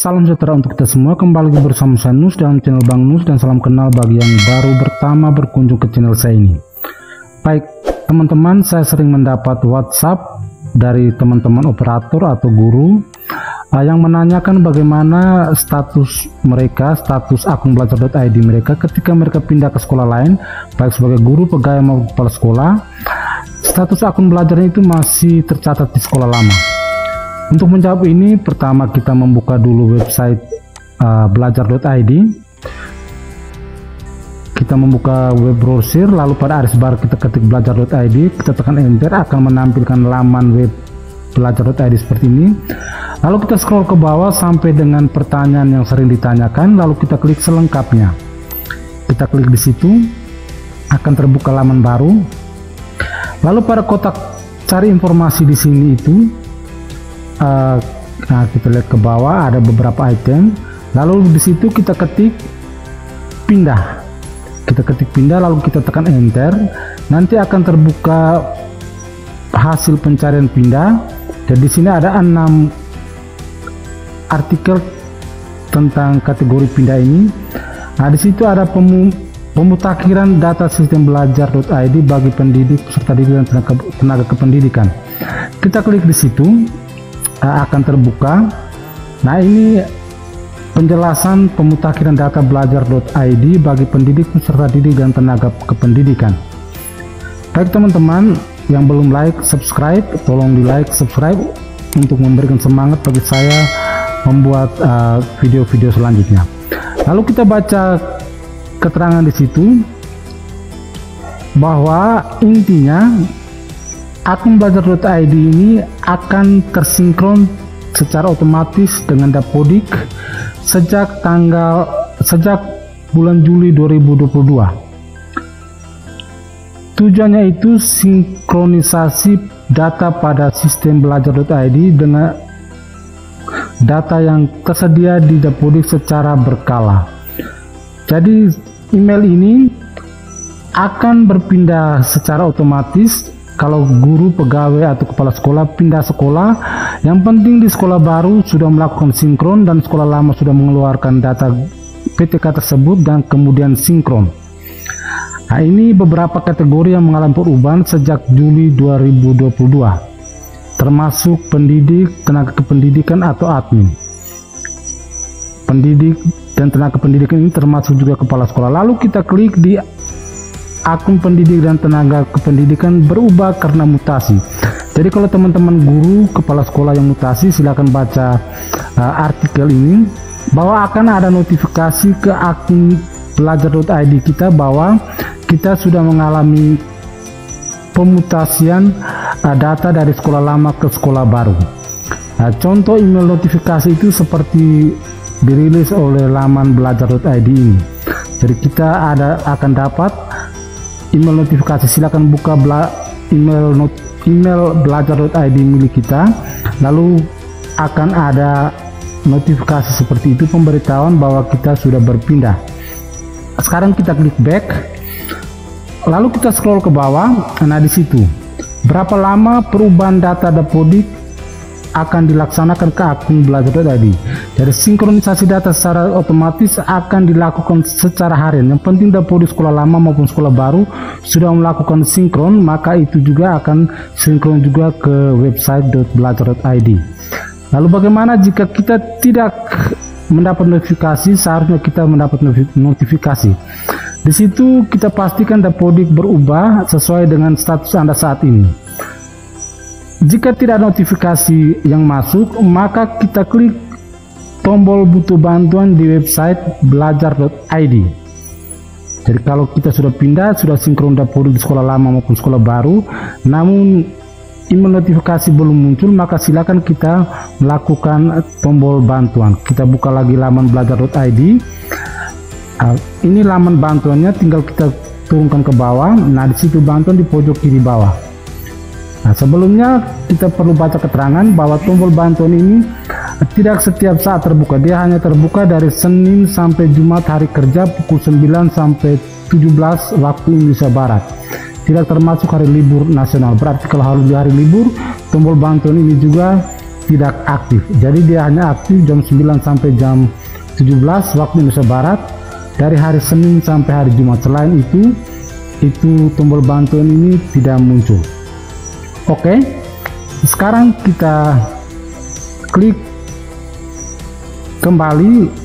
Salam sejahtera untuk kita semua, kembali lagi bersama saya Nus dalam channel Bang Nus, dan salam kenal bagi yang baru pertama berkunjung ke channel saya ini. Baik teman-teman, saya sering mendapat WhatsApp dari teman-teman operator atau guru yang menanyakan bagaimana status mereka, status akun belajar.id mereka ketika mereka pindah ke sekolah lain, baik sebagai guru, pegawai maupun kepala sekolah. Status akun belajarnya itu masih tercatat di sekolah lama. Untuk menjawab ini, pertama kita membuka dulu website belajar.id. Kita membuka web browser, lalu pada aris bar kita ketik belajar.id, kita tekan enter, akan menampilkan laman web belajar.id seperti ini. Lalu kita scroll ke bawah sampai dengan pertanyaan yang sering ditanyakan, lalu kita klik selengkapnya. Kita klik di situ, akan terbuka laman baru. Lalu pada kotak cari informasi di sini itu, kita lihat ke bawah ada beberapa item, lalu di situ kita ketik pindah. Kita ketik pindah, lalu kita tekan enter, nanti akan terbuka hasil pencarian pindah. Dan di sini ada 6 artikel tentang kategori pindah ini. Nah, di situ ada pemutakhiran data sistem belajar.id bagi pendidik, peserta didik dan tenaga kependidikan. Kita klik di situ, akan terbuka. Nah, ini penjelasan pemutakhiran data belajar.id bagi pendidik, peserta didik dan tenaga kependidikan. Baik teman-teman yang belum like, subscribe, tolong di like, subscribe untuk memberikan semangat bagi saya membuat video-video selanjutnya. Lalu kita baca keterangan di situ bahwa intinya akun belajar.id ini akan tersinkron secara otomatis dengan Dapodik sejak bulan Juli 2022. Tujuannya itu sinkronisasi data pada sistem belajar.id dengan data yang tersedia di Dapodik secara berkala. Jadi email ini akan berpindah secara otomatis kalau guru, pegawai atau kepala sekolah pindah sekolah. Yang penting di sekolah baru sudah melakukan sinkron dan sekolah lama sudah mengeluarkan data PTK tersebut dan kemudian sinkron. Nah, ini beberapa kategori yang mengalami perubahan sejak Juli 2022, termasuk pendidik, tenaga kependidikan atau admin. Pendidik dan tenaga kependidikan ini termasuk juga kepala sekolah. Lalu kita klik di akun pendidik dan tenaga kependidikan berubah karena mutasi. Jadi kalau teman-teman guru, kepala sekolah yang mutasi, silakan baca artikel ini bahwa akan ada notifikasi ke akun belajar.id kita bahwa kita sudah mengalami pemutasian data dari sekolah lama ke sekolah baru. Nah, contoh email notifikasi itu seperti dirilis oleh laman belajar.id ini. Jadi kita akan dapat email notifikasi. Silakan buka email belajar.id milik kita, lalu akan ada notifikasi seperti itu, pemberitahuan bahwa kita sudah berpindah. Sekarang kita klik back, lalu kita scroll ke bawah. Nah, di situ berapa lama perubahan data Dapodik akan dilaksanakan ke akun belajar.id. Dari sinkronisasi data secara otomatis akan dilakukan secara harian. Yang penting Dapodik sekolah lama maupun sekolah baru sudah melakukan sinkron, maka itu juga akan sinkron juga ke website belajar.id. Lalu bagaimana jika kita tidak mendapat notifikasi? Seharusnya kita mendapat notifikasi. Di situ kita pastikan Dapodik berubah sesuai dengan status Anda saat ini. Jika tidak notifikasi yang masuk, maka kita klik tombol butuh bantuan di website belajar.id. Jadi kalau kita sudah pindah, sudah sinkron Dapodik di sekolah lama maupun sekolah baru, namun email notifikasi belum muncul, maka silakan kita melakukan tombol bantuan. Kita buka lagi laman belajar.id. Ini laman bantuannya, tinggal kita turunkan ke bawah. Nah, di situ bantuan di pojok kiri bawah. Nah, sebelumnya kita perlu baca keterangan bahwa tombol bantuan ini tidak setiap saat terbuka. Dia hanya terbuka dari Senin sampai Jumat hari kerja pukul 9 sampai 17 waktu Indonesia Barat. Tidak termasuk hari libur nasional. Berarti kalau hari libur, tombol bantuan ini juga tidak aktif. Jadi dia hanya aktif jam 9 sampai jam 17 waktu Indonesia Barat dari hari Senin sampai hari Jumat. Selain itu tombol bantuan ini tidak muncul. Oke, sekarang kita klik kembali.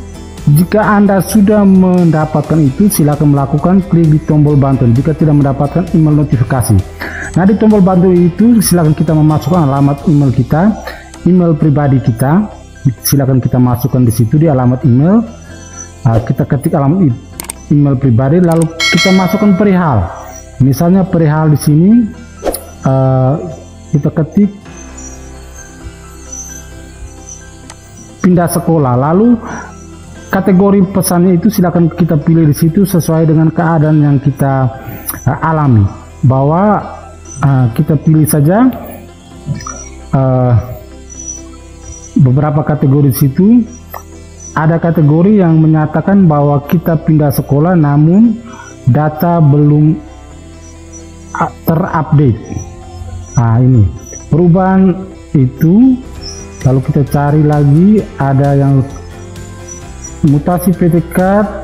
Jika Anda sudah mendapatkan itu, silakan melakukan klik di tombol bantuan jika tidak mendapatkan email notifikasi. Nah, di tombol bantuan itu silakan kita memasukkan alamat email kita, email pribadi kita. Silakan kita masukkan di situ di alamat email. Kita ketik alamat email pribadi, lalu kita masukkan perihal. Misalnya perihal di sini kita ketik pindah sekolah, lalu kategori pesannya itu silakan kita pilih di situ sesuai dengan keadaan yang kita alami. Bahwa kita pilih saja beberapa kategori di situ. Ada kategori yang menyatakan bahwa kita pindah sekolah namun data belum terupdate. Nah, ini perubahan itu. Lalu kita cari lagi, ada yang mutasi PTK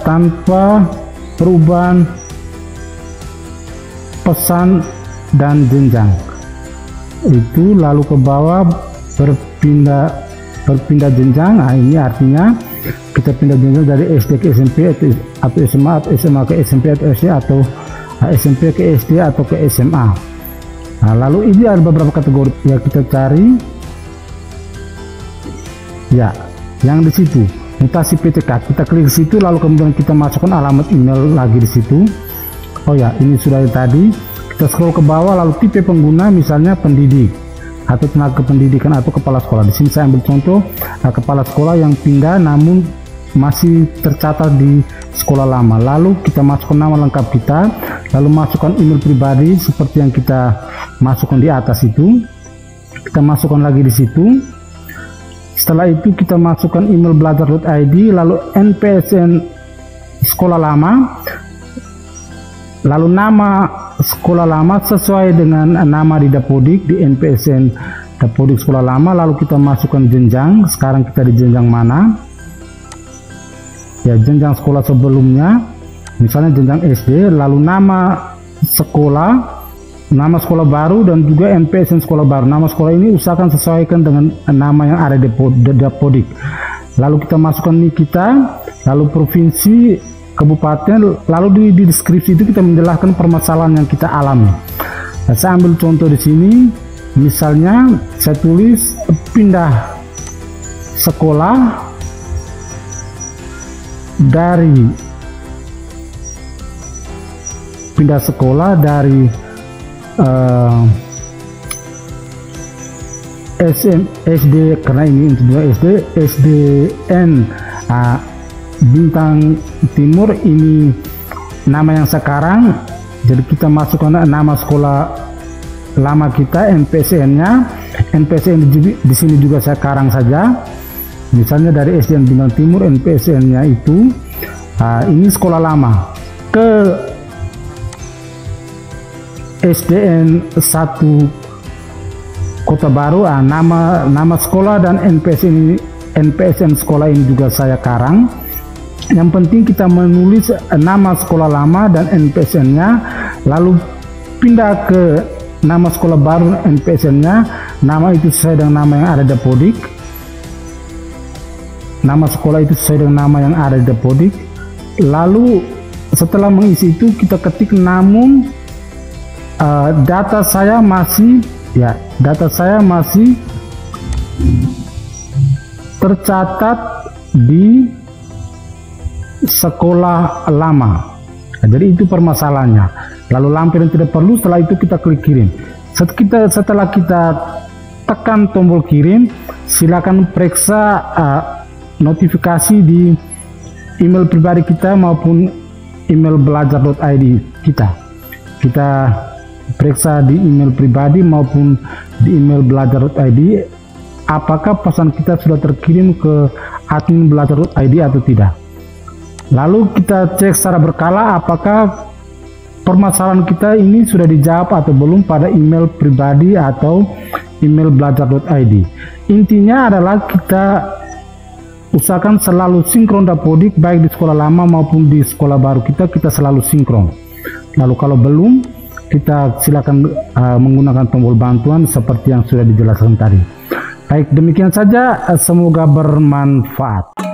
tanpa perubahan pesan dan jenjang itu, lalu ke bawah berpindah jenjang. Nah, ini artinya kita pindah jenjang dari SD ke SMP atau SMA, atau SMA ke SMP atau SD, atau SMP ke SD atau ke SMA. Nah, lalu ini ada beberapa kategori yang kita cari ya, yang di situ mutasi PTK, kita klik situ, lalu kemudian kita masukkan alamat email lagi di situ. Oh ya, ini sudah tadi. Kita scroll ke bawah, lalu tipe pengguna, misalnya pendidik atau tenaga pendidikan atau kepala sekolah. Di sini saya ambil contoh kepala sekolah yang pindah namun masih tercatat di sekolah lama. Lalu kita masukkan nama lengkap kita, lalu masukkan email pribadi seperti yang kita masukkan di atas itu. Kita masukkan lagi di situ. Setelah itu kita masukkan email belajar.id, lalu NPSN sekolah lama, lalu nama sekolah lama sesuai dengan nama di Dapodik, di NPSN Dapodik sekolah lama. Lalu kita masukkan jenjang. Sekarang kita di jenjang mana? Ya, jenjang sekolah sebelumnya, misalnya jenjang SD, lalu nama sekolah, nama sekolah baru, dan juga NPSN sekolah baru. Nama sekolah ini usahakan sesuaikan dengan nama yang ada di Dapodik. Lalu kita masukkan NIK kita, lalu provinsi, kabupaten, lalu di deskripsi itu kita menjelaskan permasalahan yang kita alami. Nah, saya ambil contoh di sini, misalnya saya tulis pindah sekolah dari SD, karena ini untuk dua SD, SDN Bintang Timur, ini nama yang sekarang. Jadi kita masukkan nama sekolah lama kita, NPSN-nya. NPSN di sini juga saya karang saja. Misalnya dari SDN Bintang Timur, NPSN-nya itu ini sekolah lama. Ke SDN 1 Kota Baru, nama sekolah dan NPSN sekolah ini juga saya karang. Yang penting kita menulis nama sekolah lama dan NPSN-nya, lalu pindah ke nama sekolah baru NPSN-nya. Nama itu sesuai dengan nama yang ada di Dapodik. Nama sekolah itu sesuai dengan nama yang ada di Dapodik. Lalu setelah mengisi itu kita ketik, namun data saya masih tercatat di sekolah lama. Nah, jadi itu permasalahannya. Lalu lampiran yang tidak perlu, setelah itu kita klik kirim. Setelah kita tekan tombol kirim, silakan periksa notifikasi di email pribadi kita maupun email belajar.id kita. Kita periksa di email pribadi maupun di email belajar.id apakah pesan kita sudah terkirim ke admin belajar.id atau tidak. Lalu kita cek secara berkala apakah permasalahan kita ini sudah dijawab atau belum pada email pribadi atau email belajar.id. Intinya adalah kita usahakan selalu sinkron dapodik, baik di sekolah lama maupun di sekolah baru kita selalu sinkron. Lalu kalau belum, kita silakan menggunakan tombol bantuan seperti yang sudah dijelaskan tadi. Baik, demikian saja, semoga bermanfaat.